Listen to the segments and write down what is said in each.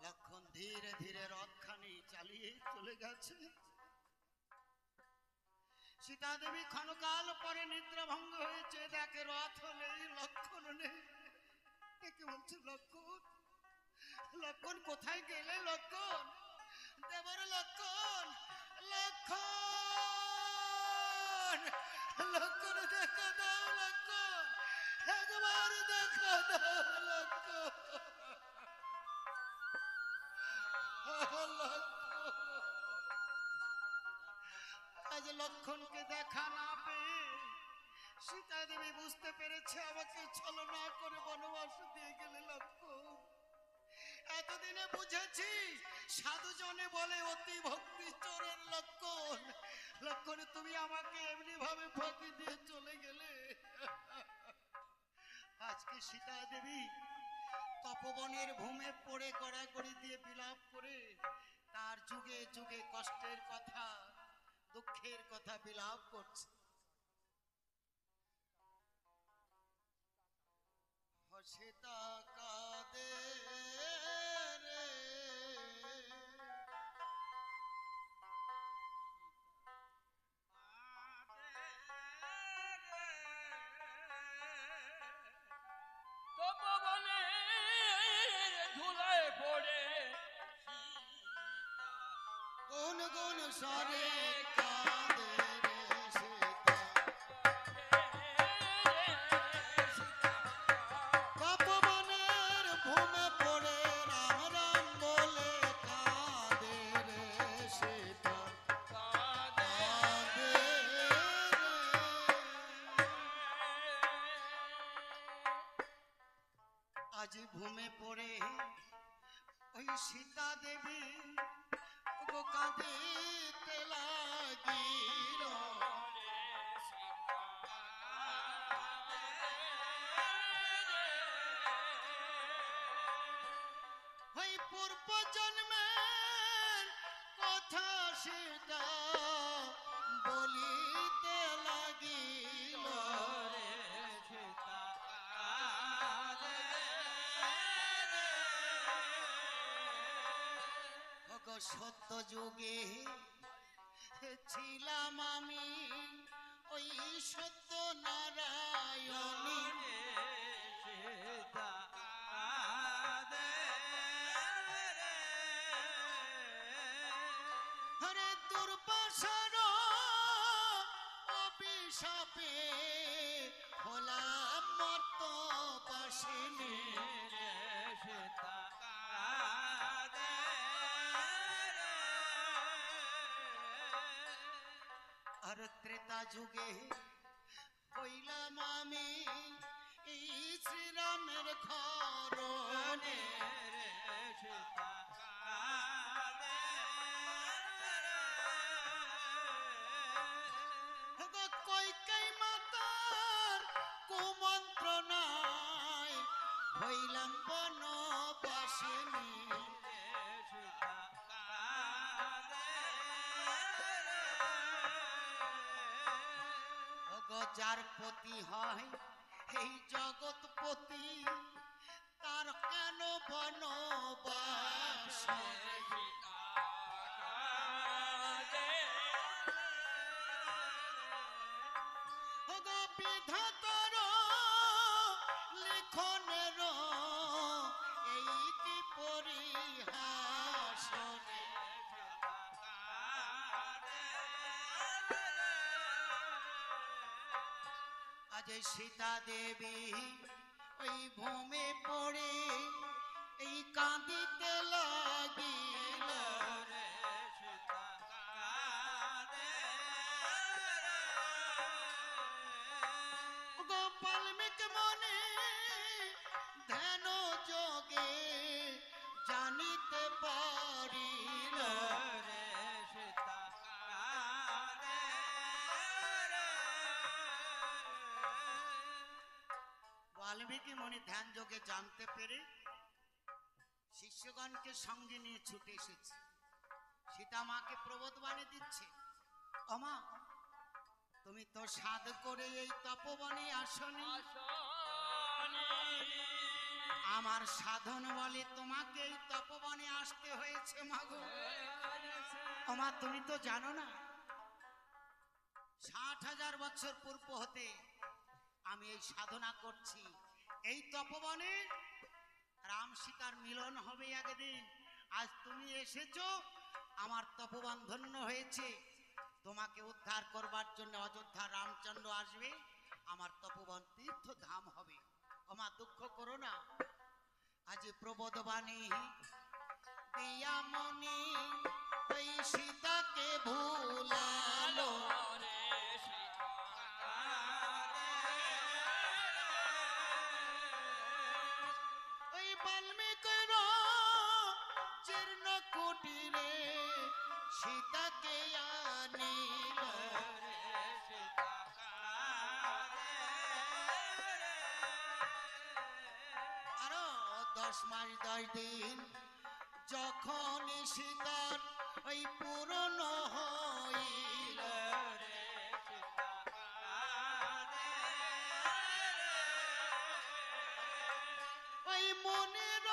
লক্ষণ ধীরে ধীরে রথখানি চালিয়ে চলে গেছে। সীতা দেবী ক্ষণকাল পরে নিদ্রাভঙ্গ হয়েছে, দেখে রথ নেই, লক্ষণ নেই। একে বলছে লক্ষণ, লক্ষণ কোথায় গেলে? লক্ষণ, দেবর লক্ষণ, লক্ষণ, লক্ষণ দেখা দাও, লক্ষণ একবার দেখা দাও, লক্ষণ। আজ লক্ষণকে দেখা না পেয়ে সীতা দেবী বুঝতে পেরেছে আমাকে ছলনা করে বনবাস দিয়ে গেলে। লক্ষণ, এতদিনে বুঝেছি সাধুজনে বলে অতি ভক্তি চোরের লক্ষণ। লক্ষণ, তুমি আমাকে এমনি ভাবে ফাঁকি দিয়ে চলে গেলে। আজকে সীতা দেবী তপবনের ভূমে পড়ে গড়াগড়ি দিয়ে বিলাপ করে তার যুগে যুগে কষ্টের কথা, দুঃখের কথা বিলাপ করছে। সীতা কাঁদে রে, ধুলায় পড়ে গুন গুন সরে আজ ভূমে পড়ে ওই সীতা দেবী কাঁদিতে লাগিল। ওই পূর্ব জন্মের কথা সীতা বলিতে লাগিল। সত্য যুগে ছিলাম আমি ওই সত্য নারায়ণী। হরে দুর্বাসার অভিশাপে হলাম মর্তবাসিনী। আর ত্রেতা যুগে হইলাম আমি এই শ্রীরামের ঘরণে। কইকেই মাতার কুমন্ত্রণায় হইলাম বনবাসিনী। যার পতি হয় এই জগৎপতি, তার কেন বনবাস? বিধাতার লিখনের এই কি পরিহাস? আজ সীতা দেবী ওই ভূমে পড়ে এই কাঁদিতে লাগিল। গোপালমিক মনে ধ্যান যোগে জানিতে পারি কি মনি ধ্যান যোগে জানতে পেরে শিষ্যগণকে সঙ্গে নিয়ে ছুটে এসেছে। সীতা মাকে প্রবোধবাণী দিচ্ছে, ওমা তুমি তো সাধ করে এই তপবনে আসনি, আমার সাধন বলে তোমাকে এই তপবনে আসতে হয়েছে মাগো। ওমা তুমি তো জানো না ৬০,০০০ বছর পূর্ব হতে আমি এই সাধনা করছি। এই তপবনে রাম সীতার মিলন হবে একদিন। আজ তুমি এসেছো, আমার তপবন ধন্য হয়েছে। তোমাকে উদ্ধার করবার জন্য অযোধ্যা রামচন্দ্র আসবে, আমার তপবন তীর্থ ধাম হবে। ওমা দুঃখ করো না। আজ প্রবোধবাণী দিয়া মনি ওই সীতাকে ভুলালো, ওই বাল্মীকির জীর্ণ কুটিরে সীতাকে আনিল। আরো 10 মাস 10 দিন যখন সীতার ওই পূর্ণ হইল, ওই মনের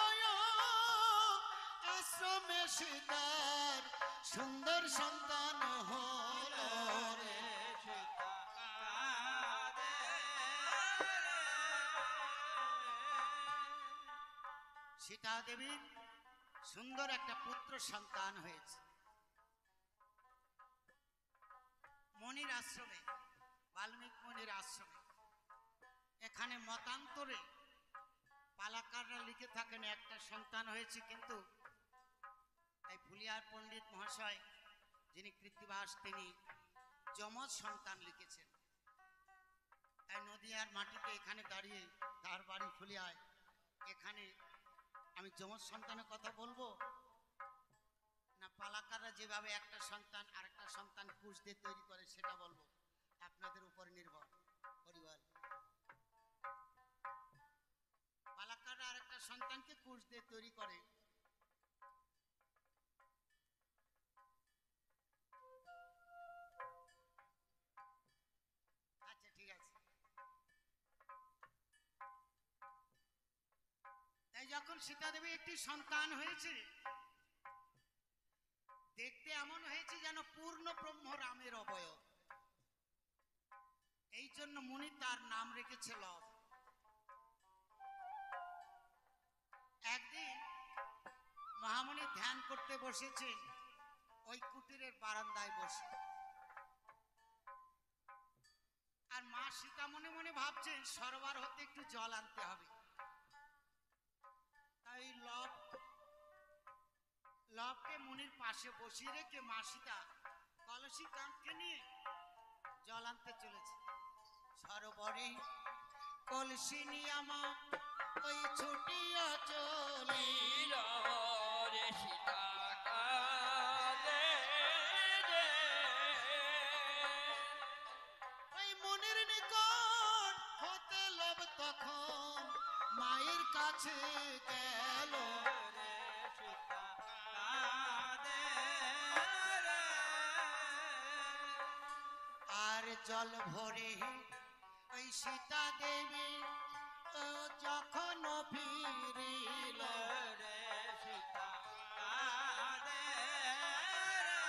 আশ্রমে সীতার সুন্দর সন্তান হল রে। সীতা দেবীর সুন্দর একটা পুত্র সন্তান হয়েছে মনির আশ্রমে, বাল্মীকি মনির আশ্রমে। এখানে মতান্তরে পালাকাররা লিখে থাকেন একটা সন্তান হয়েছে, কিন্তু এই ফুলিয়ার পণ্ডিত মহাশয় যিনি কৃত্তিবাস তিনি যমজ সন্তান লিখেছেন। তাই নদিয়ার মাটিতে এখানে দাঁড়িয়ে, তার বাড়ি ফুলিয়ায়, এখানে আমি যমজ সন্তানের কথা বলবো না পালাকাররা যেভাবে একটা সন্তান আরেকটা সন্তান কুশ দিয়ে তৈরি করে সেটা বলবো, আপনাদের উপর নির্ভর। পরিবার পালাকাররা আরেকটা সন্তানকে কুশ দিয়ে তৈরি করে। আচ্ছা ঠিক আছে। তাই যখন সীতা দেবী একটি সন্তান হয়েছে, দেখতে এমন হয়েছে যেন পূর্ণ ব্রহ্ম রামের অবয়ব। এই জন্য মুনি তার নাম রেখেছে লব। একদিন মহামুনি ধ্যান করতে বসেছেন ওই কুটিরের বারান্দায় বসে, আর মা সীতা মনে মনে ভাবছেন সরোবর হতে একটু জল আনতে হবে। তাই লবকে মুনির পাশে বসিয়ে রেখে মা সীতা কলসি কাঁধকে নিয়ে জল আনতে চলেছে। সরোবরে কলসি নিয়ে আমার ওই ছুটিয়া চলিল রে সীতা কাঁদে রে। ওই মুনির নিকট হতে লব তখন মায়ের কাছে গেল রে সীতা কাঁদে রে। আর জল ভরে ওই সীতা দেবী যখন ফিরিল রে সীতা কাঁদে রে।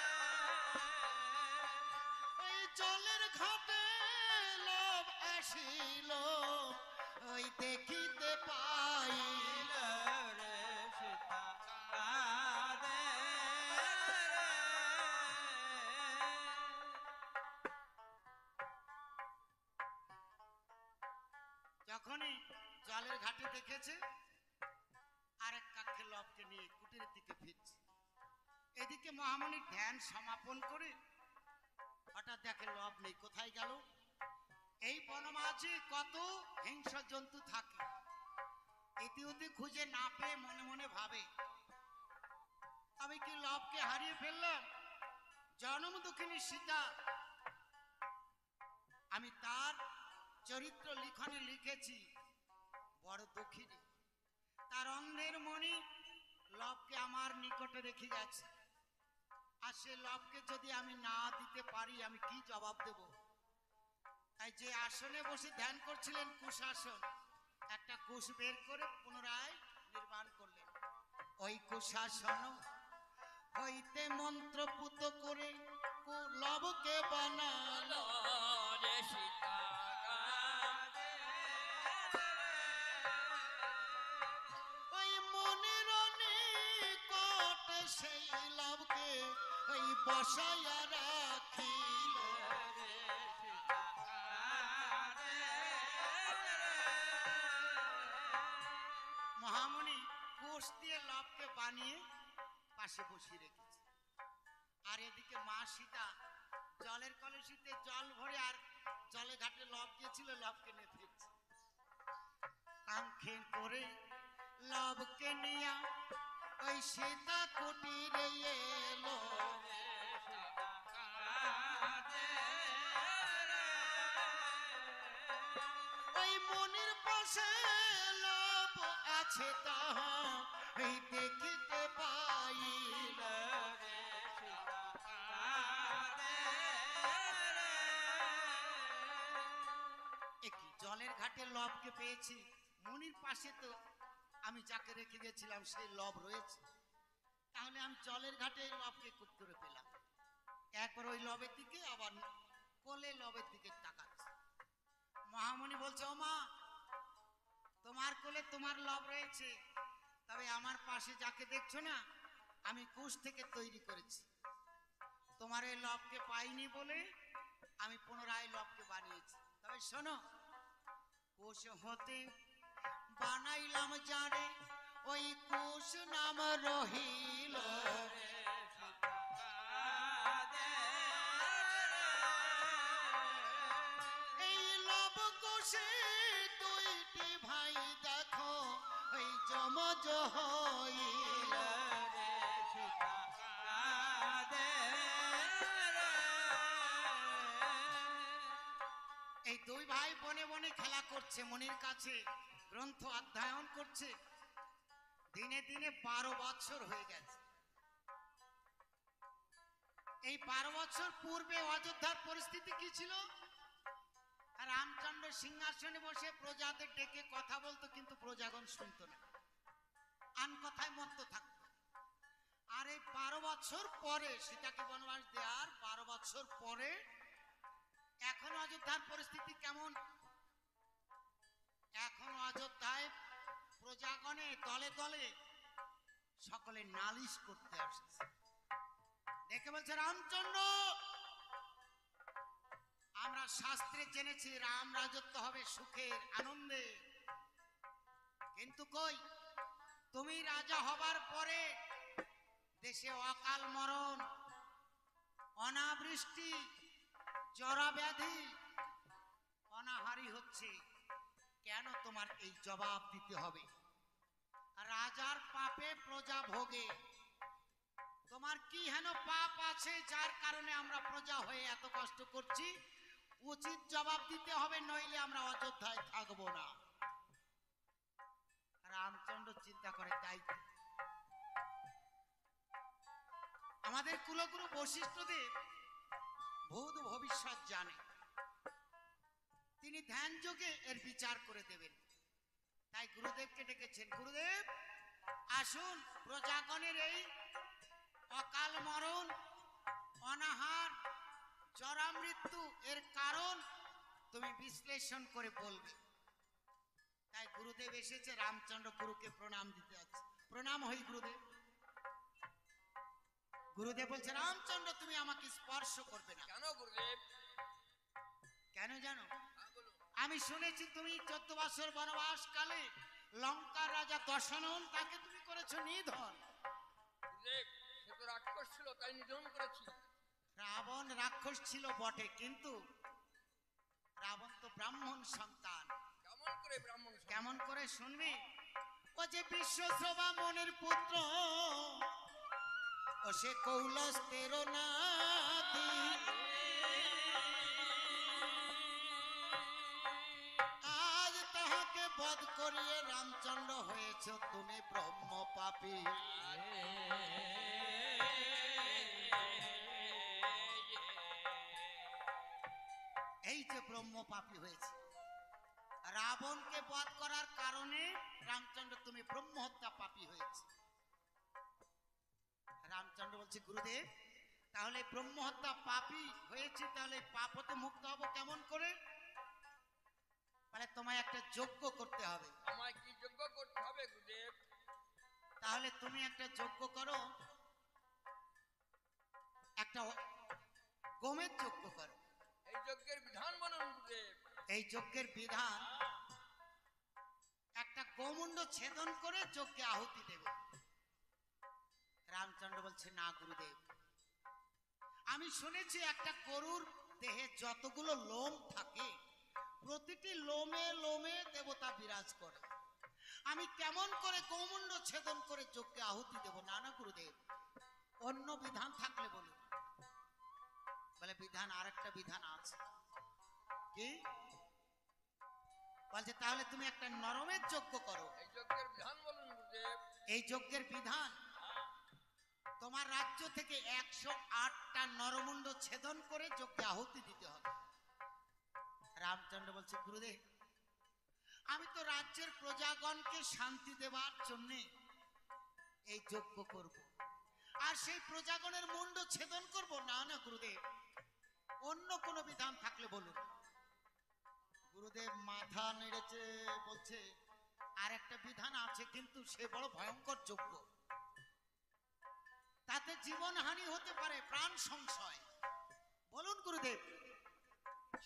ওই জলের ঘাটে লব আসিল, ওই দেখিতে পাইল রে সীতা কাঁদে রে। যখনই জলের ঘাটে দেখেছে, আরেক কাক্ষে লবকে নিয়ে কুটিরের দিকে ফিরছে। এদিকে মহামুনির ধ্যান সমাপন করে হঠাৎ দেখে লব নেই, কোথায় গেল? এই বনমাঝে কত হিংস্র জন্তু থাকে, ইতিউতি খুঁজে না পেয়ে মনে মনে ভাবে আমি কি লবকে হারিয়ে ফেললাম? জনম দুঃখিনী সীতা, আমি তার চরিত্র লিখনে লিখেছি বড় দুঃখিনী, তার অন্ধের মনি লবকে আমার নিকটে রেখে গেছে, আর সে লবকে যদি আমি না দিতে পারি আমি কি জবাব দেব? তাই যে আসনে বসে ধ্যান করছিলেন কুশাসন, একটা কুশ বের করে পুনরায় নির্মাণ করলেন। ওই কুশাসন হইতে মন্ত্রপুত করে লবকে বানালো রে সীতা। ওই মনের নিকট সেই লবকে ওই বসাইয়া রাখিল রে সীতা। মহামুনি কোষ দিয়ে লবকে বানিয়ে পাশে বসিয়ে রেখেছে, আর এদিকে মা সীতা জলের কলসিতে জল ভরে আর জলে ঘাটে লব গিয়েছিল, লবকে নিয়ে ফিরছে। কাঙ্ক্ষে করে লবকে নিয়া ওই সীতা কুটিরে এলো। ওই মনির পাশে লব আছে তাহা এই দেখিতে পাইল রে সীতা। একই জলের ঘাটে লবকে পেয়েছি, মনির পাশে তো আমি যাকে রেখে গেছিলাম সেই লব রয়েছে, তাহলে আমি জলের ঘাটে লবকে খুব করে পেলাম। একবার ওই লবের দিকে আবার কোলে লবের দিকে তাকাচ্ছে। মহামুনি বলছে, ও মা, তোমার কোলে তোমার লব রয়েছে, তবে আমার পাশে যাকে দেখছো না আমি কুশ থেকে তৈরি করেছি, তোমার এই লবকে পাইনি বলে আমি পুনরায় লবকে বানিয়েছি। তবে শোনো, কুশ হতে বানাইলাম যারে ওই কুশ নাম রহিল রে সীতা। এই লব কুশে দুইটি ভাই দেখো ওই যমজ হইল রে সীতা। এই দুই ভাই বনে বনে খেলা করছে, মনির কাছে গ্রন্থ অধ্যয়ন করছে। দিনে দিনে 12 বছর হয়ে গেছে। এই 12 বছর পূর্বে অযোধ্যার পরিস্থিতি কি ছিল? রামচন্দ্র সিংহাসনে বসে প্রজাদের ডেকে কথা বলতো, কিন্তু প্রজাগণ শুনতো না, আন কথায় মত্ত থাকতো। আর এই 12 বছর পরে, সীতাকে বনবাস দেওয়ার 12 বছর পরে এখন অযোধ্যার পরিস্থিতি কেমন? এখন অযোধ্যায় প্রজাগণে দলে দলে সকলে নালিশ করতে আসছে। দেখে বলছে, রামচন্দ্র, আমরা শাস্ত্রে জেনেছি রাম রাজত্ব হবে সুখের আনন্দে, কিন্তু কই, তুমি রাজা হবার পরে দেশে অকাল মরণ, অনাবৃষ্টি, জরা ব্যাধি, অনাহারি হচ্ছে, কেন তোমার এই জবাব দিতে হবে? রাজার পাপে প্রজা ভোগে, তোমার কি হেন পাপ আছে যার কারণে আমরা প্রজা হয়ে এত কষ্ট করছি? উচিত জবাব দিতে হবে, নইলে আমরা অযোধ্যায় থাকবো না। রামচন্দ্র চিন্তা করে, তাই আমাদের কুলগুরু বশিষ্ঠদেব ভূত ভবিষ্যৎ জানে, তিনি ধ্যান যোগে এর বিচার করে দেবেন। তাই গুরুদেবকে ডেকেছেন, গুরুদেব আসুন, প্রজাগণের এই অকাল মরণ, অনাহার, জরা মৃত্যু এর কারণ তুমি বিশ্লেষণ করে বলবে। তাই গুরুদেব এসেছে, রামচন্দ্র গুরুকে প্রণাম দিতে আছে। প্রণাম হই গুরুদেব। গুরুদেব বলছে, রামচন্দ্র তুমি আমাকে স্পর্শ করবে না। কেন গুরুদেব? কেন জানো? আমি শুনেছি তুমি 14 বছর বনবাস কালে লঙ্কার রাজা দশনন, তাকে তুমি করেছো নিধন। গুরুদেব, সে তো রাক্ষস ছিল, তাই নিধন করেছি। রাবণ রাক্ষস ছিল বটে, কিন্তু রাবণ তো ব্রাহ্মণ সন্তান। কেমন করে ব্রাহ্মণ? কেমন করে শুনবি? ও যে বিশ্বশ্রবা মনের পুত্র, ও সে কৌলস্তের নাতি, আজ তাহাকে বধ করিয়ে রামচন্দ্র হয়েছ তুমি ব্রহ্ম পাপী। এই যে ব্রহ্ম পাপী হয়েছে, রাবণকে বধ করার কারণে রামচন্দ্র তুমি ব্রহ্ম হত্যা পাপী হয়েছে। রামচন্দ্র বলছে গুরুদেব, তাহলে ব্রহ্ম হত্যা পাপী হয়েছে, তাহলে পাপ হতে মুক্ত হব কেমন করে? তাহলে তোমায় একটা যজ্ঞ করতে হবে। আমায় কি যজ্ঞ করতে হবে গুরুদেব? তাহলে তুমি একটা যজ্ঞ করো, একটা গোমের যজ্ঞ করো। এই যজ্ঞের বিধান বলুন গুরুদেব। এই যজ্ঞের বিধান, একটা গোমুণ্ড ছেদন করে যজ্ঞে আহুতি দেবে। রামচন্দ্র বলছে না গুরুদেব, আমি শুনেছি একটা গরুর দেহে যতগুলো লোম থাকে প্রতিটি লোমে লোমে দেবতা বিরাজ করে। আমি কেমন করে গোমুণ্ড ছেদন করে যজ্ঞে আহুতি দেব? না না গুরুদেব, অন্য বিধান থাকলে বলুন। বলে বিধান, আরেকটা বিধান আছে। কি? বলছে তাহলে তুমি একটা নরমের যজ্ঞ করো। এই যজ্ঞের বিধান বলুন গুরুদেব। এই যজ্ঞের বিধান, তোমার রাজ্য থেকে 108টা নরমুণ্ড ছেদন করে যজ্ঞে আহুতি দিতে হবে। রামচন্দ্র বলছে গুরুদেব, আমি তো রাজ্যের প্রজাগণকে শান্তি দেওয়ার জন্য এই যজ্ঞ করব, আর সেই প্রজাগণের মুণ্ড ছেদন করব? না না গুরুদেব, অন্য কোনো বিধান থাকলে বলুন। গুরুদেব মাথা নেড়েছে, বলছে আর একটা বিধান আছে, কিন্তু সে বড় ভয়ঙ্কর যজ্ঞ, তাতে জীবনহানি হতে পারে, প্রাণ সংশয়। বলুন গুরুদেব,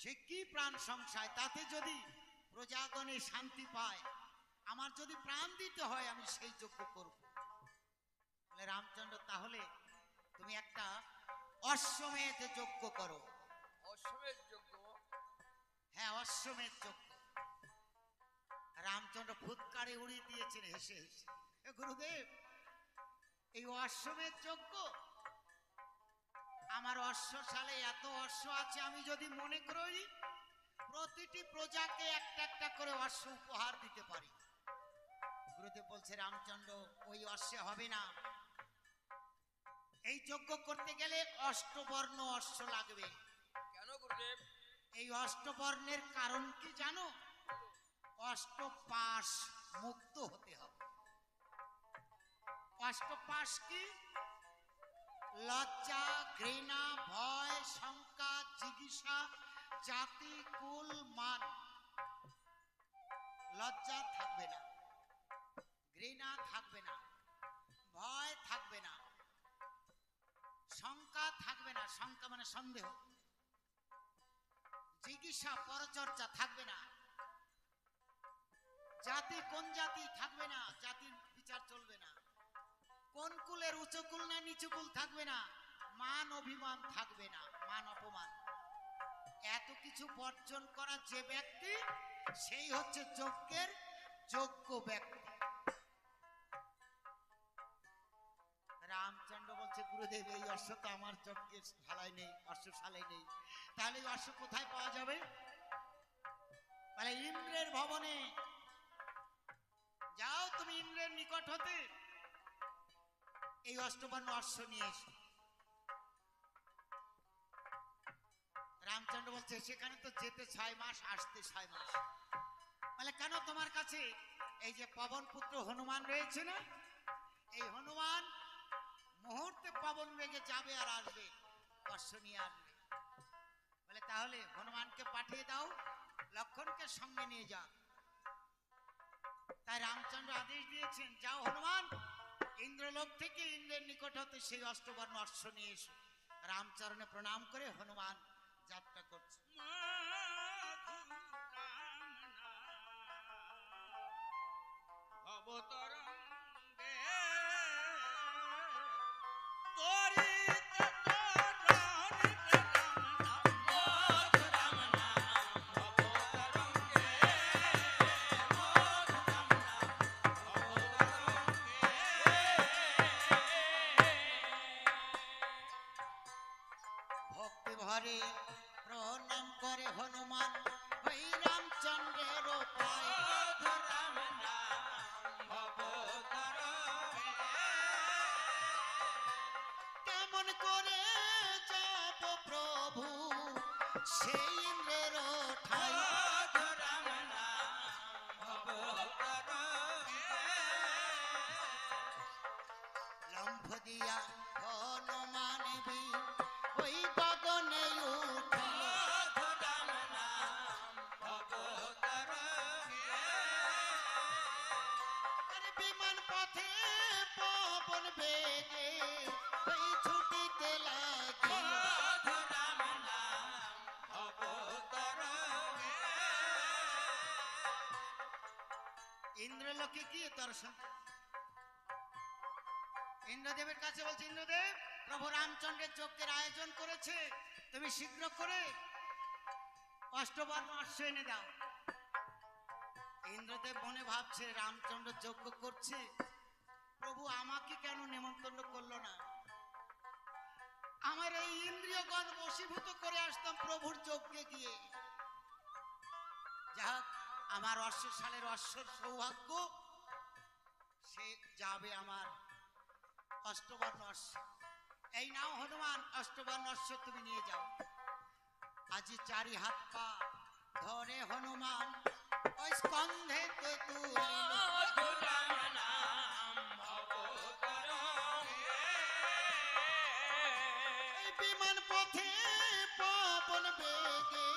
সে কি প্রাণ সংশয়? তাতে যদি প্রজাগণে শান্তি পায়, আমার যদি প্রাণ দিতে হয়, আমি সেই যজ্ঞ করব। বলে রামচন্দ্র, তাহলে তুমি একটা অশ্বমেধ যজ্ঞ করো। অশ্বমেধ যজ্ঞ? হ্যাঁ, অশ্বমেধ যজ্ঞ। রামচন্দ্র ফুৎকারে উড়িয়ে দিয়েছেন হেসে হেসে। গুরুদেব, এই অশ্বমেধ যজ্ঞ, আমার অশ্বশালে এত অশ্ব আছে, আমি যদি মনে করি প্রতিটি প্রজাকে একটা একটা করে অশ্ব উপহার দিতে পারি। গুরুদেব বলছে রামচন্দ্র, ওই অশ্বে হবে না, এই যজ্ঞ করতে গেলে অষ্টবর্ণ অশ্ব লাগবে। কেন গুরুদেব? এই অষ্টবর্ণের কারণ কি জানো? অষ্টপাশ মুক্ত হতে হবে। অষ্টপাশ কি? লজ্জা, ঘৃণা, ভয়, শঙ্কা, জিজ্ঞাসা, জাতি, কুল, মান। লজ্জা থাকবে না, ঘৃণা থাকবে না, ভয় থাকবে না, শঙ্কা থাকবে না, শঙ্কা মানে সন্দেহ, জিজ্ঞাসা পরচর্চা থাকবে না, জাতি কোন জাতি থাকবে না, জাতির বিচার চলবে না, কোন কুলের উঁচু কুল না নিচু কুল থাকবে না, মান অভিমান থাকবে না, মান অপমান। এত কিছু বর্জন করা যে ব্যক্তি, সেই হচ্ছে যজ্ঞের যোগ্য ব্যক্তি। রামচন্দ্র বলছে গুরুদেব, এই অশ্ব তো আমার যজ্ঞের শালায় নেই, অশ্বশালায় নেই, তাহলে এই অশ্ব কোথায় পাওয়া যাবে? তাহলে ইন্দ্রের ভবনে যাও, তুমি ইন্দ্রের নিকট হতে এই অষ্টবর্ণ অশ্ব নিয়ে এসো। রামচন্দ্র বলছে সেখানে তো যেতে 6 মাস, আসতে 6 মাস। বলে কেন? তোমার কাছে এই যে পবন পুত্র হনুমান রয়েছে না, এই হনুমান মুহূর্তে পবন বেগে যাবে আর আসবে, অশ্ব নিয়ে আসবে। বলে তাহলে হনুমানকে পাঠিয়ে দাও, লক্ষণকে সঙ্গে নিয়ে যা। তাই রামচন্দ্র আদেশ দিয়েছেন, যাও হনুমান, ইন্দ্রলোক থেকে ইন্দ্রের নিকট হতে সেই অষ্টবর্ণ অশ্ব নিয়ে এসো। রামচরণে প্রণাম করে হনুমান যাত্রা করছে। ভক্তি ভরে প্রণাম করে হনুমান, ওই রামচন্দ্রের পায়। কেমন করে যাব প্রভু সেই ইন্দ্রের ঠাই। লম্ফ দিয়া হনুমান বীর ওই গগনে উঠিল। আরে বিমান পথে পবন বেগে ওই ছুটিতে লাগিল। ইন্দ্রলোকে গিয়ে দর্শন, ইন্দ্রদেবের কাছে বলছে, ইন্দ্রদেব প্রভু রামচন্দ্রের যজ্ঞের আয়োজন করেছে, তুমি শীঘ্র করে অষ্টবর্ণ অশ্ব এনে দাও। ইন্দ্রদেব মনে ভাবছে রামচন্দ্র যজ্ঞ করছে, প্রভু আমাকে কেন নেমন্তন্ন করলো না? আমার এই ইন্দ্রিয়গণ বশীভূত করে আসতাম প্রভুর যজ্ঞে গিয়ে। যাক, আমার অশ্বশালের অশ্বর সৌভাগ্য, সে যাবে আমার অষ্টবর্ণ অশ্ব। এই নাও হনুমান, অষ্টবর্ণ অশ্ব তুমি নিয়ে যাও। আজি চারি হাত পা ধরে হনুমান ওই স্কন্ধে তো তুলিল। এই বিমান পথে পবন বেগে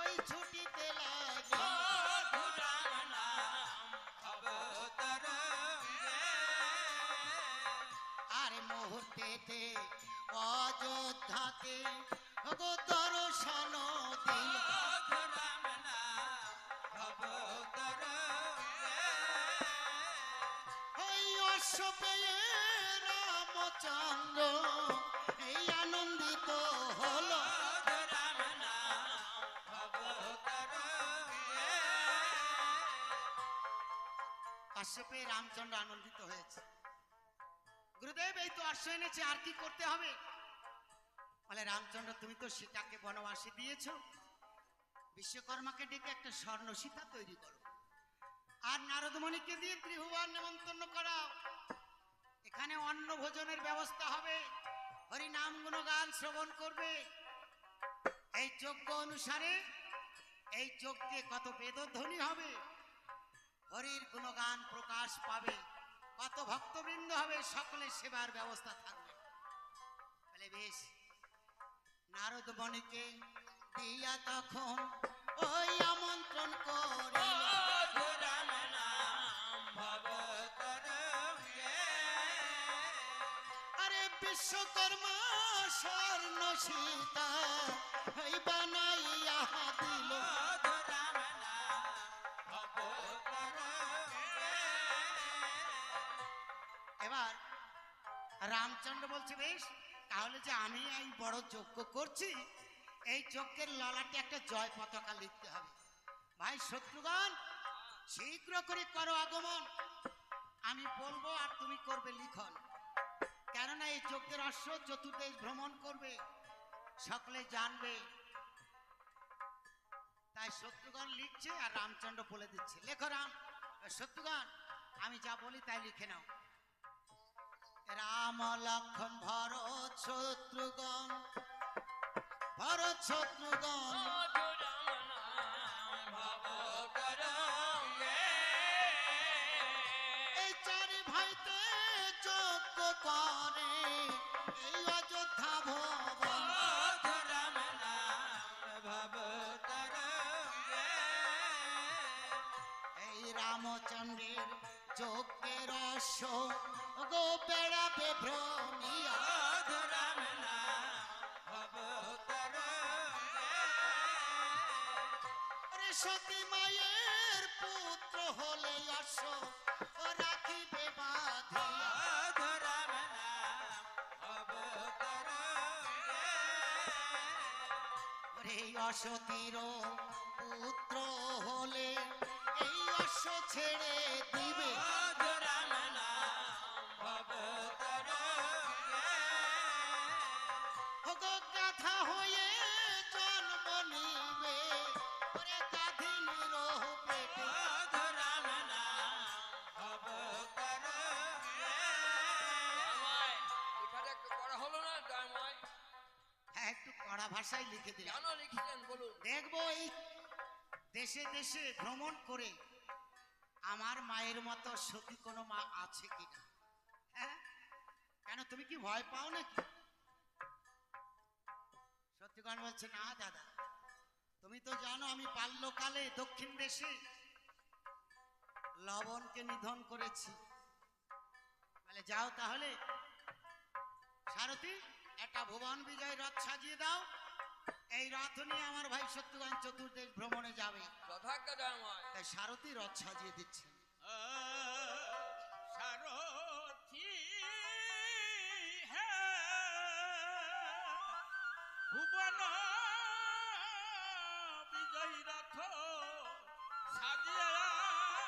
ওই ছুটিতে লাগে। আরে মুহূর্তেতে অযোধ্যাতে গো দর্শন দিল। ওই অশ্ব পেয়ে রামচন্দ্র এই আনন্দিত হলো। অশ্ব পেয়ে রামচন্দ্র আনন্দিত হয়েছে। গুরুদেব এই তো অশ্ব এনেছে, আর কি করতে হবে? বলে, রামচন্দ্র তুমি তো সীতাকে বনবাসে দিয়েছ, বিশ্বকর্মাকে ডেকে একটা স্বর্ণ সীতা তৈরি করো, আর নারদমণিকে দিয়ে ত্রিভুবন নেমন্তন্ন করাও। এখানে অন্ন ভোজনের ব্যবস্থা হবে, হরি নাম গুণগান শ্রবণ করবে। এই যজ্ঞ অনুসারে এই যজ্ঞে কত বেদধ্বনি হবে, হরির গুণগান প্রকাশ পাবে, কত ভক্তবৃন্দ হবে, সকলের সেবার ব্যবস্থা থাকবে। বলে বেশ। নারদ মণিকে দিয়া তখন ওই আমন্ত্রণ করিল। আরে বিশ্বকর্মা স্বর্ণ সীতা ওই বানাইয়া দিল। এবার রামচন্দ্র বলছে, বেশ, তাহলে যে আমি এই বড় যজ্ঞ করছি, এই যজ্ঞের ললাটে একটা জয় পতাকা লিখতে হবে। ভাই শত্রুঘ্ন, শীঘ্র করে করো আগমন, আমি বলবো আর তুমি করবে লিখন। কেননা এই যজ্ঞের অশ্ব চতুর্দেশ ভ্রমণ করবে, সকলে জানবে। তাই শত্রুঘ্ন লিখছে আর রামচন্দ্র বলে দিচ্ছে, লেখো রাম। শত্রুঘ্ন, আমি যা বলি তাই লিখে নাও। রাম লক্ষণ ভরত শত্রুঘ্ন, ভরত শত্রুঘ্ন এই চারি ভাইতে যজ্ঞ করে এই অযোধ্যা ভবন। এই রামচন্দ্রের যজ্ঞের অশ্ব গো বেড়াবে ভ্রমিয়া। সতী মায়ের পুত্র হলে অশ্ব রাখিবে বাঁধিয়া। এই অসতীর পুত্র হলে এই অশ্ব ছেড়ে দিবে। গাধা হয়ে জন্ম নিবে, ওরে একটু কড়া ভাষায় লিখে দিলাম। কেন লিখেছেন বলুন? দেখবো এই দেশে দেশে ভ্রমণ করে আমার মায়ের মতো সতী কোনো মা আছে কিনা। হ্যাঁ, কেন তুমি কি ভয় পাও নাকি? সত্যিকার বলছে, না দাদা, তুমি তো জানো আমি বাল্যকালে দক্ষিণ দেশে লবণকে নিধন করেছি। বলে যাও তাহলে সারথী, একটা ভুবন বিজয় রথ সাজিয়ে দাও, এই রথ নিয়ে আমার ভাই সত্যগঞ্জ চতুর্দেশ ভ্রমণে যাবে। যথাজ্ঞা জয়ময়। তাই সারথী রথ সাজিয়ে দিচ্ছে। সারথি ভুবন বিজয়ী রথ সাজিয়ে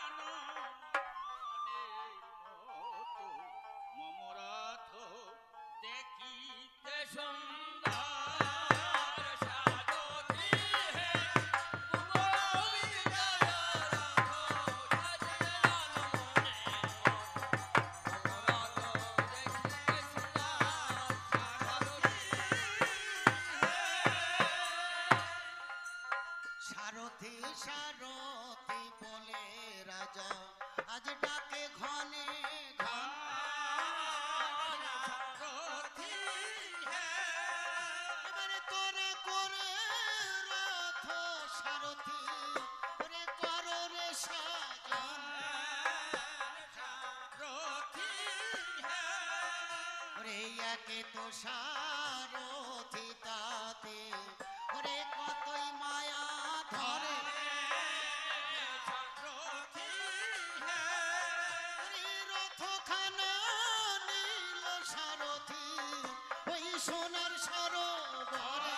আনো মম রথ দেখিতে সুন্দর। সারথি সারথি বলে রাজা আজ ডাকে ঘনে ঘন। এবারে তোরা করে রথ সারথি ওরে করো রে সাজন। ওরে একে তো সারথি তাতে ওরে কতই মায়া ধরে। রথখানা নীল সারথি ওই সোনার সরোবরে।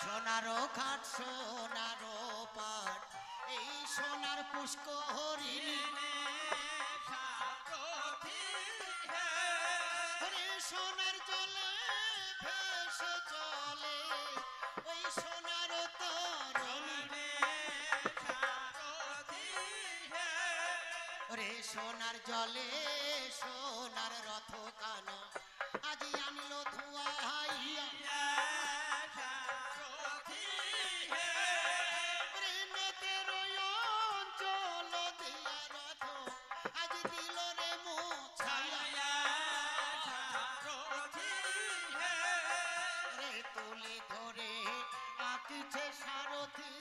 সোনারও ঘাট সোনারও পাট এই সোনার পুষ্করিণী। সোনার জলে ভেসে চলে ওই সোনার তরণী। ওরে সোনার জলে সোনার রথ কানা আজি আনলো ধুয়াইয়া। ওরে নেতের অঞ্চল দিয়া রথ আজ দিল রে মোছাইয়া। তুলে ধরে আঁকিছে সারথি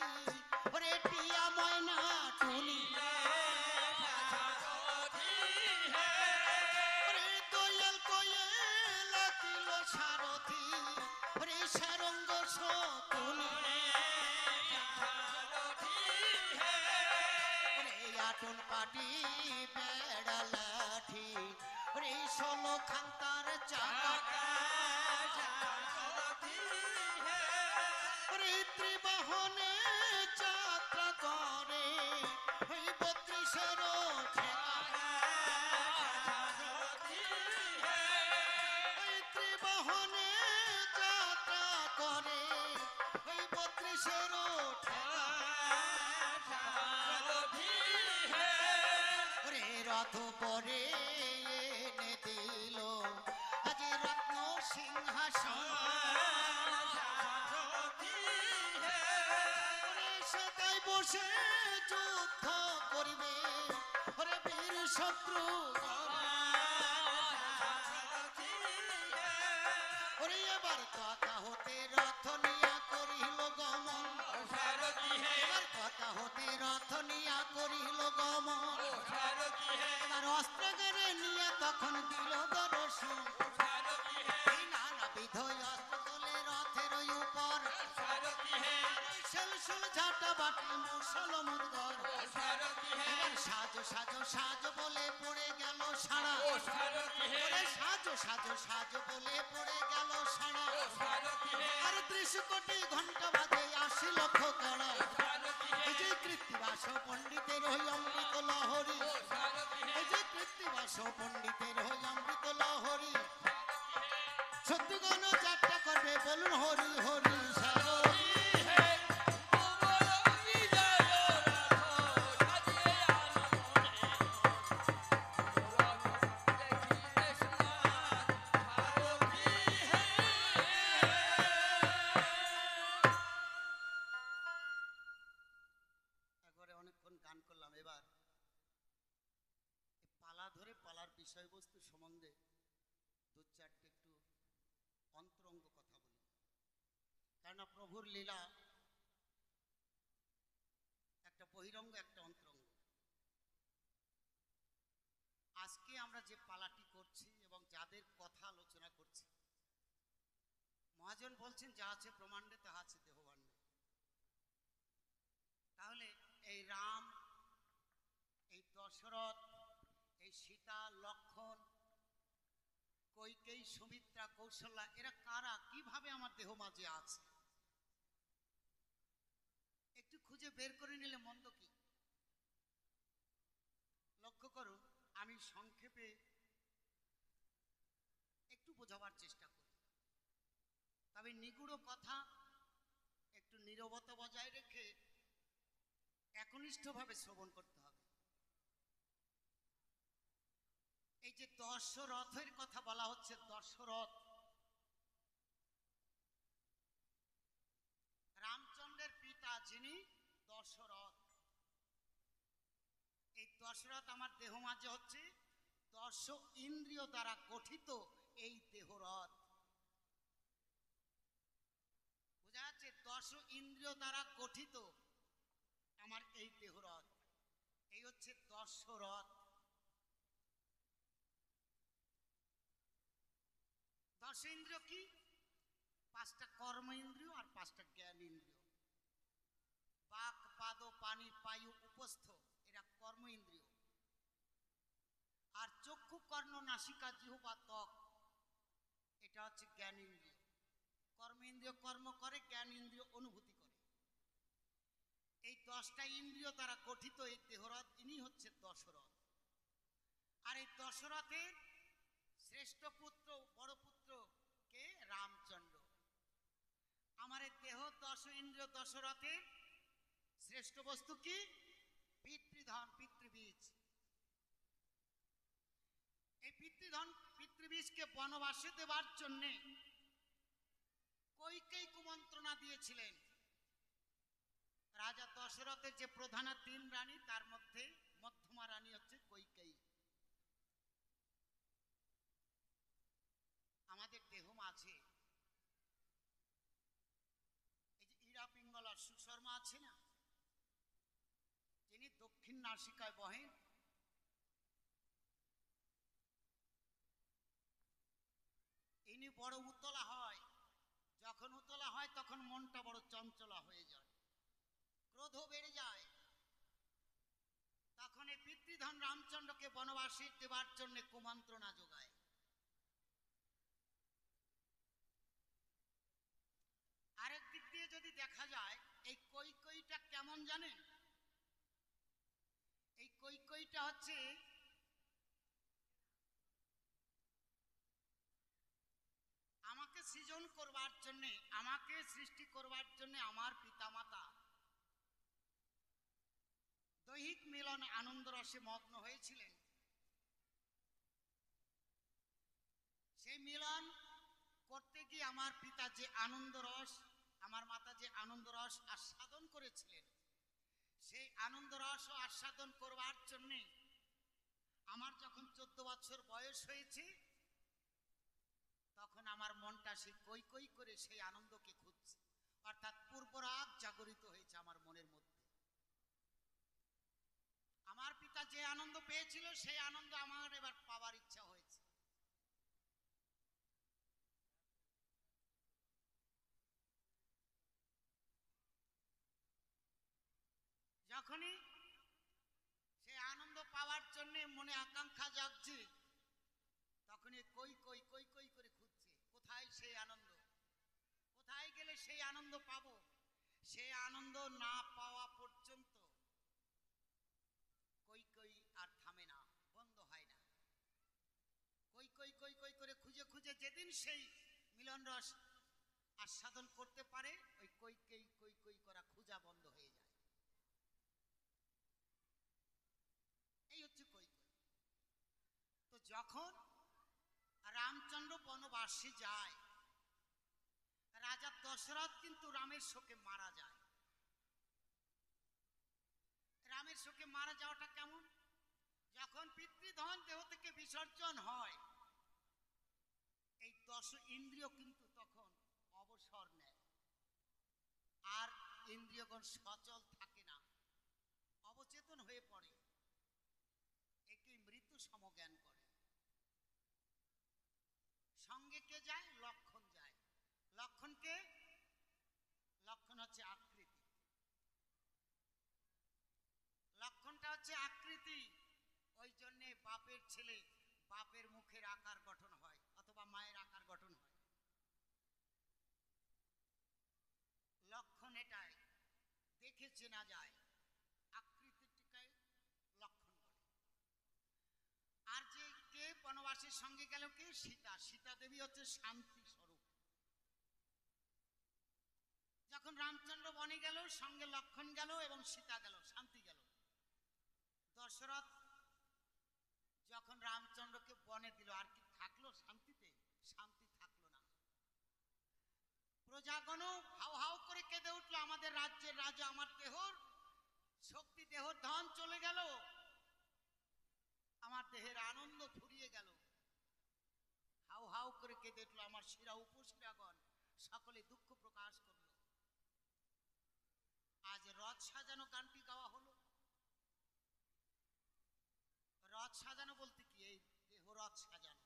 ওরে টিয়া ময়না টুনি। ওরে দোয়েল কোয়েল আঁকিল সারথি ওরে সারঙ্গ শকুনি। ওরে আটন পাটি বেড়া লাঠি ওরে 16 খান্তার চাকা। ত্রিবাহনে যাত্রা করে ওই 32-এর ত্রিবাহনে যাত্রা করে ওই 32-এর ওরে রথ পরে এনে দিল আজ রত্ন সিংহাসন। বসে যুদ্ধ করিবে ওরে বীর শত্রু। ওরে এবার কথা হতে রথ নিয়া করিল গমন। এবার কথা হতে রথ নিয়া করিল গমন। এবার অস্ত্রগারে নিয়ে তখন দিল দর্শন। এই নানাবিধ অস্ত্র তোলে রথের উপর। সেলসুল ঝাঁটা বাটি মুসল মুদগর। এবার সাজো সাজো সাজো বলে পড়ে গেল সারা। সাজো সাজো সাজো বলে পড়ে গেল সারা। আর 30 কোটি ঘন্টা বাজে 80 লক্ষ কারা। এই যে কৃত্তিবাস পণ্ডিতের হই অমৃত লহরী। এই যে কৃত্তিবাস পণ্ডিতের হই অমৃত লহরী। সত্যগণ যাত্রা করবে বলুন হরি হরি। বিষয়বস্তু সম্বন্ধে দু চারটে একটু অন্তরঙ্গ কথা বলি। কেননা প্রভুর লীলা একটা বহিরঙ্গ, একটা অন্তরঙ্গ। আজকে আমরা যে পালাটি করছি এবং যাদের কথা আলোচনা করছি, মহাজন বলছেন যা আছে ব্রহ্মাণ্ডে তাহা আছে দেহভাণ্ডে। তাহলে এই রাম, এই দশরথ, এই সীতা, লক্ষ্মণ, কৈকেয়ী, সুমিত্রা, কৌশল্যা, এরা কারা, কিভাবে আমার দেহ মাঝে আছে একটু খুঁজে বের করে নিলে মন্দ কি? লক্ষ্য করুন, আমি সংক্ষেপে একটু বোঝাবার চেষ্টা করি, তবে নিগুড় কথা একটু নীরবতা বজায় রেখে একনিষ্ঠভাবে শ্রবণ করতে হবে। এই যে দশরথের কথা বলা হচ্ছে, দশরথ রামচন্দ্রের পিতা যিনি দশরথ। এই দশরথ আমার দেহ মাঝে হচ্ছে 10 ইন্দ্রিয় দ্বারা গঠিত এই দেহরথ। বোঝা যাচ্ছে? 10 ইন্দ্রিয় দ্বারা গঠিত আমার এই দেহরথ, এই হচ্ছে দশরথ। 10 ইন্দ্রিয় কি? 5টা কর্ম ইন্দ্রিয় আর 5টা জ্ঞান ইন্দ্রিয়। বাক, পাদ, পানি, পায়ু, উপস্থ, এরা কর্ম ইন্দ্রিয়। আর চক্ষু, কর্ণ, নাসিকা, জিহ্বা, ত্বক, এটা হচ্ছে জ্ঞান ইন্দ্রিয়। কর্ম ইন্দ্রিয় কর্ম করে, জ্ঞান ইন্দ্রিয় অনুভূতি করে। এই 10টা ইন্দ্রিয় দ্বারা গঠিত এই দেহরথ, ইনি হচ্ছে দশরথ। আর এই দশরথের শ্রেষ্ঠ পুত্র, বড় পুত্র কে? রামচন্দ্র। আমার এই দেহ 10 ইন্দ্রিয় দশরথের শ্রেষ্ঠ বস্তু কি? পিতৃধন, পিতৃবীজ। এই পিতৃধন, পিতৃবীজকে বনবাসে দেবার জন্যে কৈকেয়ী কুমন্ত্রণা দিয়েছিলেন। রাজা দশরথের যে প্রধানা 3 রানী, তার মধ্যে মধ্যমা রানী হচ্ছে কৈকেয়ী। আমাদের দেহ মাঝে এই যে ইরা পিঙ্গলা সুশর্মা আছে না, যিনি দক্ষিণ নাসিকায় বহেন, ইনি বড় উতলা হয়। যখন উতলা হয় তখন মনটা বড় চঞ্চলা হয়ে যায়, ক্রোধ বেড়ে যায়। তখন এই পিতৃধন রামচন্দ্রকে বনবাসে দেবার জন্য কুমন্ত্রণা যোগায়। আরেক দিক দিয়ে যদি দেখা যায়, এই কৈকেয়ীটা কেমন জানেন? এই কৈকেয়ীটা হচ্ছে আমাকে সৃজন করবার জন্যে, আমাকে সৃষ্টি করবার জন্যে আমার পিতামাতা দৈহিক মিলন আনন্দ রসে মগ্ন হয়েছিলেন। সেই মিলন করতে গিয়ে আমার পিতা যে আনন্দ রস, আমার মাতা যে আনন্দ রস আস্বাদন করেছিলেন, সেই আনন্দ রস আস্বাদন করবার জন্যে আমার যখন 14 বছর বয়স হয়েছে, তখন আমার মনটা সেই কৈকেয়ী করে সেই আনন্দকে খুঁজছে। অর্থাৎ পূর্বরাগ জাগরিত হয়েছে আমার মনের মধ্যে। আমার পিতা যে আনন্দ পেয়েছিল, সেই আনন্দ আমার এবার পাওয়ার ইচ্ছা হয়েছে। যখনই সেই আনন্দ পাওয়ার জন্য মনে আকাঙ্ক্ষা জাগছে, তখনই কৈকেয়ী কৈকেয়ী করে খুঁজছে কোথায় সেই আনন্দ, কোথায় গেলে সেই আনন্দ পাবো। সেই আনন্দ না পাওয়া পর্যন্ত কৈকেয়ী আর থামে না, বন্ধ হয় না। কৈকেয়ী কৈকেয়ী করে খুঁজে খুঁজে যেদিন সেই মিলন রস আস্বাদন করতে পারে, ওই কৈকেয়ী কৈকেয়ী করা খোঁজা বন্ধ হয়ে যায়। এই হচ্ছে কৈকেয়ী। তো যখন রামচন্দ্র বনবাসে যায়, রাজা দশরথ কিন্তু রামের শোকে মারা যায়। রামের শোকে মারা যাওয়াটা কেমন? যখন পিতৃধন দেহ থেকে বিসর্জন দশ ইন্দ্রিয় কিন্তু তখন অবসর নেয়, আর ইন্দ্রিয়গণ সচল থাকে না, অবচেতন হয়ে পড়ে, একে মৃত্যু সমজ্ঞান করে। সঙ্গে কে যায়? লক্ষণ যায়। লক্ষণকে, লক্ষণ হচ্ছে আকৃতি, লক্ষণটা হচ্ছে আকৃতি। ওই জন্যে বাপের ছেলে বাপের মুখের আকার গঠন হয়, অথবা মায়ের আকার গঠন হয়। লক্ষণ এটাই, দেখে চেনা যায়, আকৃতিটিকে লক্ষণ বলে। আর যে কে বনবাসের সঙ্গে গেল, কে? সীতা। সীতা দেবী হচ্ছে শান্তি স্বরূপ। যখন রামচন্দ্র বনে গেল, সঙ্গে লক্ষণ গেল এবং সীতা গেল, শান্তি গেল। দশরথ যখন রামচন্দ্রকে বনে দিল, আর কি থাকলো শান্তিতে? শান্তি থাকলো না। প্রজাগণ হাউ হাউ করে কেঁদে উঠলো, আমাদের রাজ্যের রাজা, আমার দেহর শক্তি, দেহর ধন চলে গেল, আমার দেহের আনন্দ ফুরিয়ে গেল। হাউ হাউ করে কেঁদে উঠলো, আমার শিরা উপশিরাগণ সকলে দুঃখ প্রকাশ করল। আজ রথ সাজানো গানটি গাওয়া হলো। রথ সাজানো বলতে কি? এই দেহরথ সাজানো।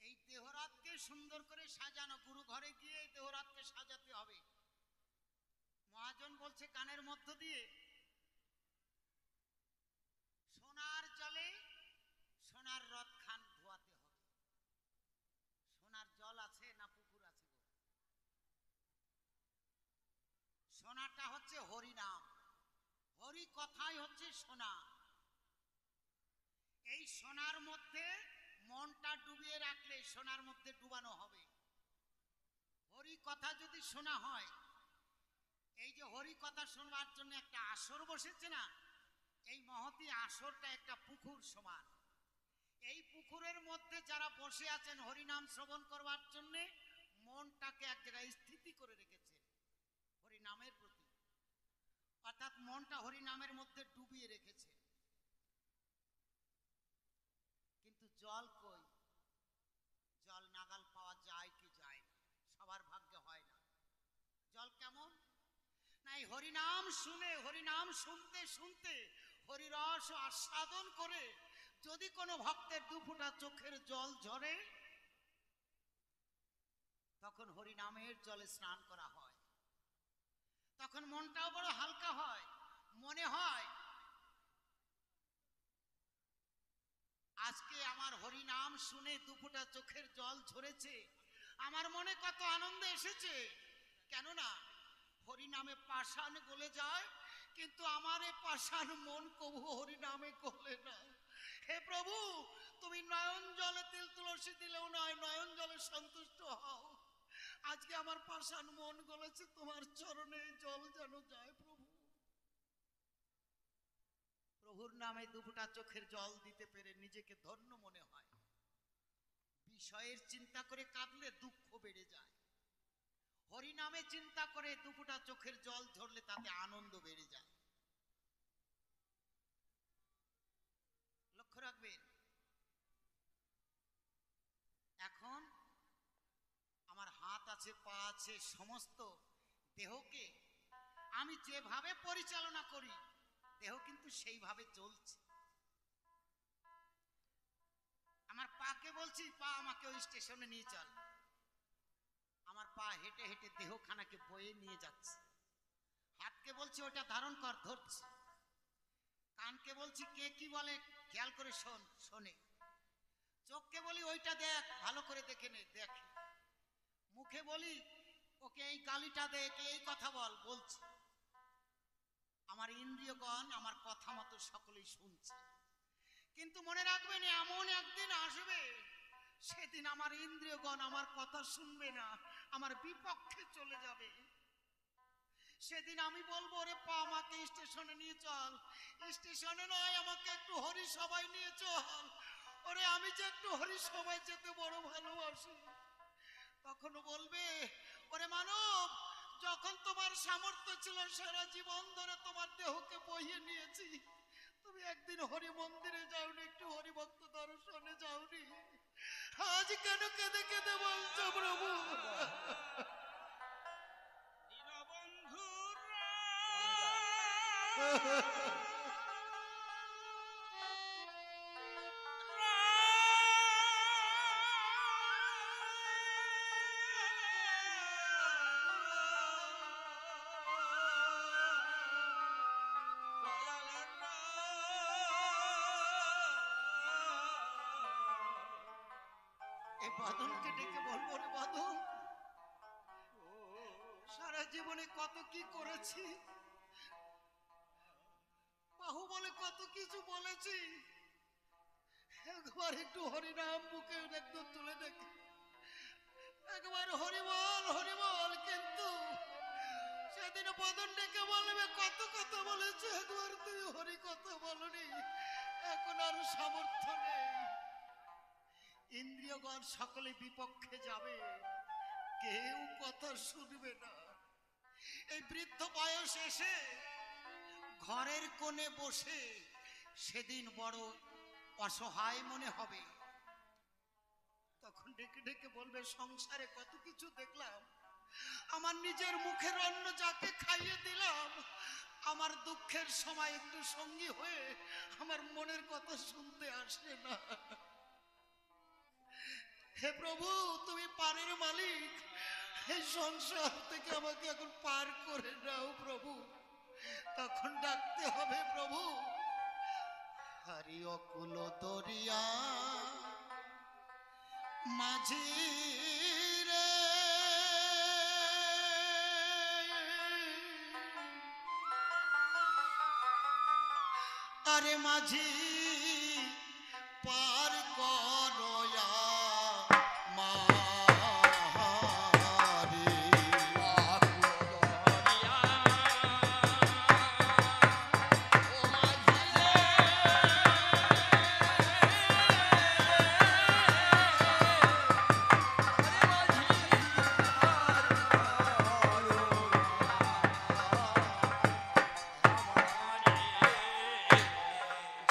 এই দেহরথকে সুন্দর করে সাজানো, গুরু ঘরে গিয়ে এই দেহরথকে সাজাতে হবে। মহাজন বলছে গানের মধ্য দিয়ে, সোনার জলে সোনার রথ খান ধোয়াতে হবে। সোনার জল আছে না পুকুর আছে গো? সোনাটা হচ্ছে হরি নাম, হরি কথাই হচ্ছে সোনা। এই সোনার মধ্যে মনটা ডুবিয়ে রাখলে সোনার মধ্যে ডুবানো হবে। হরি কথা যদি শোনা হয়, এই যে হরি কথা শোনবার জন্য একটা আসর বসেছে না, এই মহতি আসরটা একটা পুকুর সমান। এই পুকুরের মধ্যে যারা বসে আছেন হরিনাম শ্রবণ করবার জন্য, মনটাকে এক জায়গায় স্থিতি করে রেখেছেন হরিনামের প্রতি, অর্থাৎ মনটা হরিনামের মধ্যে ডুবিয়ে রেখেছে। কিন্তু জল কই? জল নাগাল পাওয়া যায় কি যায় না, সবার ভাগ্যে হয় না। জল কেমন? না, এই হরিনাম শুনে, হরিনাম শুনতে শুনতে, হরিরস আস্বাদন করে যদি কোনো ভক্তের দুফোঁটা চোখের জল ঝরে, তখন হরিনামের জলে স্নান করা হয়। তখন মনটাও বড় হালকা হয়, মনে হয় আজকে আমার হরিনাম শুনে দুফোঁটা চোখের জল ঝরেছে, আমার মনে কত আনন্দ এসেছে। কেননা হরিনামে পাষাণ গলে যায়, কিন্তু আমার এ পাষাণ মন কবু হরিনামে গলে না। হে প্রভু, তুমি নয়ন জলে তিল তুলসী দিলেও নয়, নয়ন জলে সন্তুষ্ট হও। আজকে আমার পাষাণ মন গলেছে, তোমার চরণে জল যেন যায় প্রভু। প্রভুর নামে দুফোঁটা চোখের জল দিতে পেরে নিজেকে ধন্য মনে হয়। বিষয়ের চিন্তা করে কাঁদলে দুঃখ বেড়ে যায়, হরিনামে চিন্তা করে দুফোঁটা চোখের জল ঝরলে তাতে আনন্দ বেড়ে যায়। লক্ষ্য রাখবেন। এখন আমার হাত আছে, পা আছে, সমস্ত দেহকে আমি যেভাবে পরিচালনা করি, দেহ কিন্তু সেইভাবে চলছে। আমার পাকে বলছি, পা আমাকে ওই স্টেশনে নিয়ে চল, আমার পা হেঁটে হেঁটে দেহখানাকে বয়ে নিয়ে যাচ্ছে। হাতকে বলছি ওটা ধারণ কর, ধরছে। কানকে বলছি কে কি বলে খেয়াল করে শোন, শোনে। চোখকে বলি ওইটা দেখ, ভালো করে দেখে নে, দেখে। মুখে বলি ওকে এই গালিটা দে, একে এই কথা বল, বলছে। আমার ইন্দ্রিয়গণ আমার কথা মতো সকলেই শুনছে। কিন্তু মনে রাখবেন, এমন একদিন আসবে, সেদিন আমার ইন্দ্রিয়গণ আমার কথা শুনবে না, আমার বিপক্ষে চলে যাবে। সেদিন আমি বলবো, ওরে পা আমাকে স্টেশনে নিয়ে চল। স্টেশনে নয়, আমাকে একটু হরিসভায় নিয়ে চল। ওরে আমি যে একটু হরিসভায় যেতে বড় ভালোবাসি। তখনও বলবে, ওরে মানব, যখন তোমার সামর্থ্য ছিল সারা জীবন ধরে তোমার দেহকে বহিয়ে নিয়েছি, তুমি একদিন হরি মন্দিরে যাওনি, একটু হরিভক্ত দর্শনে যাওনি। আজ কেন কেঁদে কেঁদে বলছো প্রভু? এই বাঁধনকে ডেকে বলবো, রে বাঁধন, সারা জীবনে কত কি করেছি, বাহু বলে কত কিছু বলেছি, একবার একটু হরিনাম বুকে একদম তুলে দেখি, একবার হরিবল হরিবল, কিন্তু সেদিন বদন ডেকে বলবে কত কথা বলেছে, একবার তুই হরি কথা বলনি, এখন আর সামর্থ্য নেই, ইন্দ্রিয়গণ সকলে বিপক্ষে যাবে, কেউ কথা শুনবে না, এই বৃদ্ধ বয়স এসে ঘরের কোণে বসে সেদিন বড় অসহায় মনে হবে, তখন ডেকে ডেকে বলবে সংসারে কত কিছু দেখলাম, আমার নিজের মুখের অন্ন যাকে খাইয়ে দিলাম, আমার দুঃখের সময় একটু সঙ্গী হয়ে আমার মনের কথা শুনতে আসে না, হে প্রভু তুমি পারের মালিক, এই সংসার থেকে আমাকে এখন পার করে দাও প্রভু, তখন ডাকতে হবে প্রভু হরি অকুল দরিয়া মাঝি রে, আরে মাঝি পার করয়া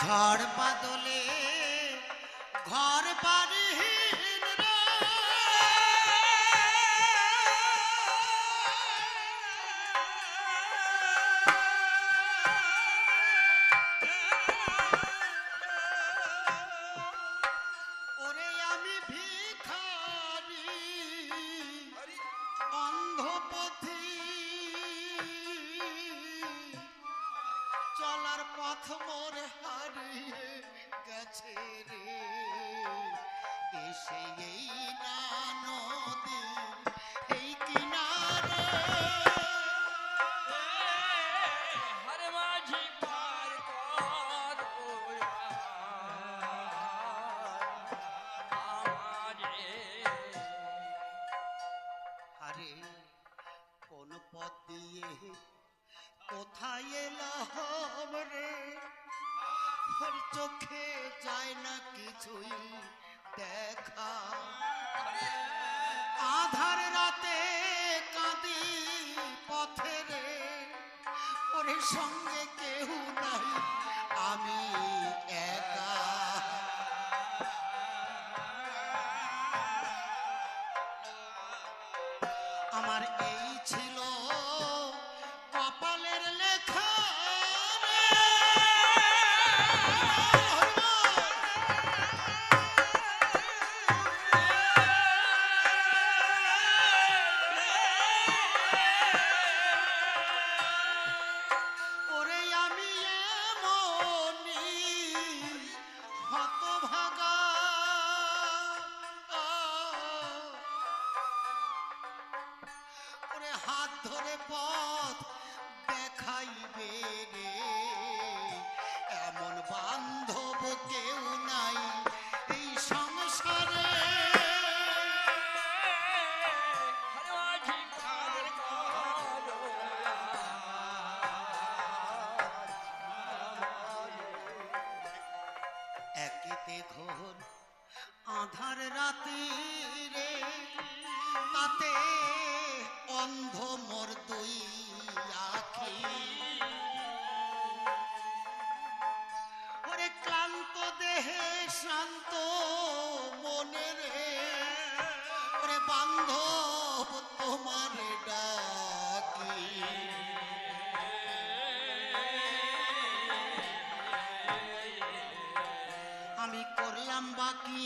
ঝড় বাদলে ঘর বাড়িহীন রে, ওরে আমি ভিখারি অন্ধপথি, চলার পথ মোর হারিয়ে গেছে রে, এসে এই না নদী এই কিনারে, হরে মাঝি পার কর আমারে, আরে কোন পথ দিয়ে কোথায় এলাম রে, আর চোখে যায় না কিছুই দেখা, আধার রাতে কাঁদি পথে রে, ওরে সঙ্গে কেউ নাই আমি একা, আমার এই ছিল কপালের লেখা রে, ওরে আমি এমনি হতভাগা, ওরে হাত ধরে পথ দেখাইবে রে, এমন বান্ধব কেউ নাই এই সংসারে, হরে মাঝি পার কর একেতে ঘোর আধার রাতে রে, তাতে অন্ধ মোর দুই আখি, ওরে ক্লান্ত দেহে শান্ত মনে রে, বান্ধব তোমার ডাকি। আমি করলাম বাকি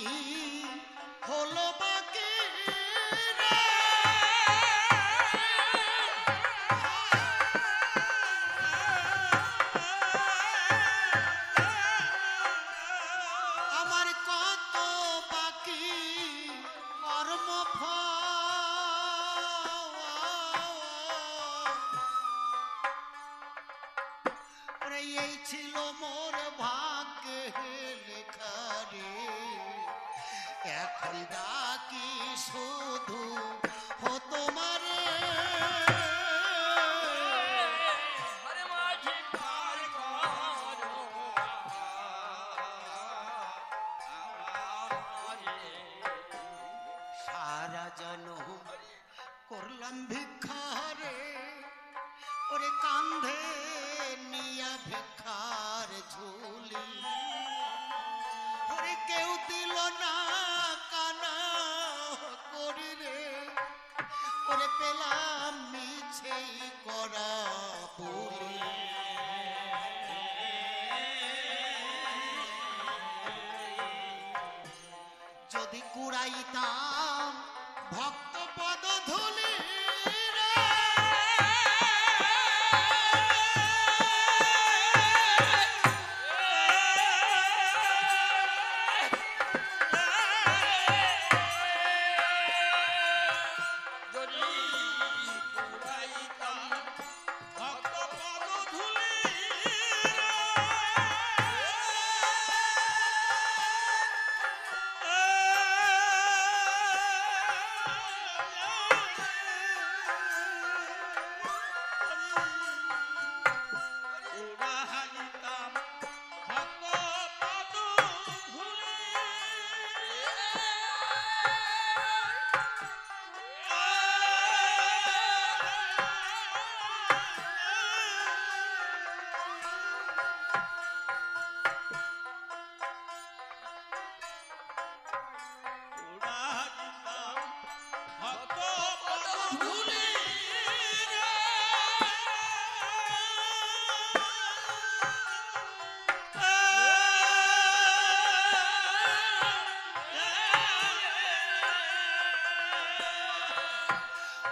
হলো বাকি রে। আমার কত বাকি কর্মফল, এই ছিল মোর ভাগ্যে লেখা রে। এখন ডাকি শুধু হো তোমারে। হরে মাঝি পার করো সারা জনম করলাম ভিক্ষারে, ওরে কান্ধে নিয়া ভিক্ষার ঝুলি। ওরে কেউ দিল না কানা করি রে, ওরে পেলাম মিছেই করা বলি। যদি কুড়াইতাম ভক্ত পদ ধুলি রে। যদি পুরাইতাম ভক্ত পদ ধুলি উড়াইতাম ভক্ত পদ ধুলি উড়াইতাম ভক্ত পদ ধুলি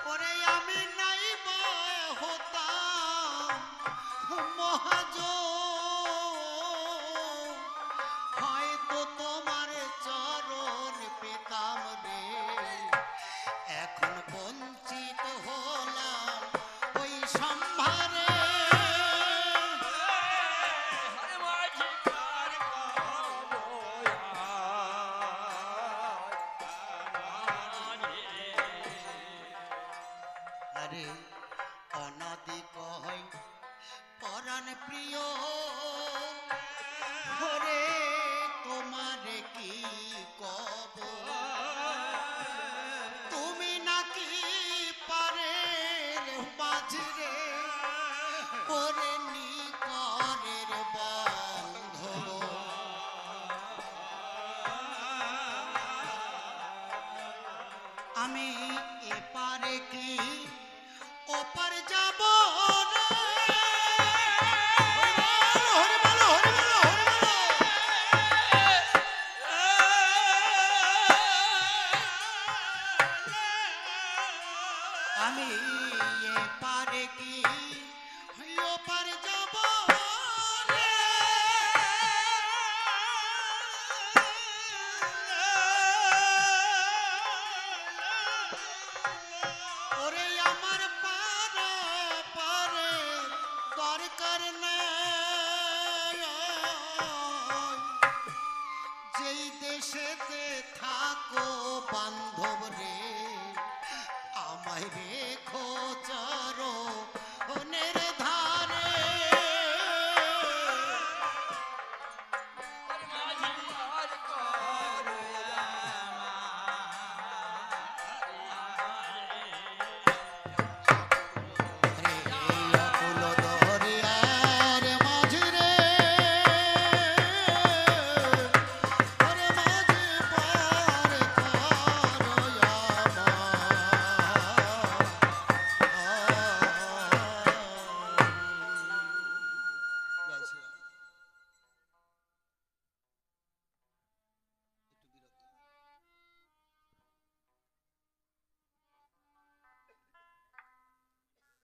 ওরে আমি নাই বা হতাম মহাজন, হয়তো তোমার চরণ পেতাম রে। এখন বঞ্চিত হলাম ওই সম্ভারে। হরে মাঝি পার করো আরে অনাদি কয় পরাণ প্রিয়, ওরে তোমারে কি কব। তুমি নাকি পারে বাজরে, ওরে নিকরের বান্ধব। আমি এপারে কি ওপার যাব রে। হরি বলো, হরি বলো, হরি বলো। আমি এপারে কি ওপার যাব রে। ওরে আমার পারে পারে দরকার নেই, যেই দেশেতে থাকো বান্ধব রে, আমায় রে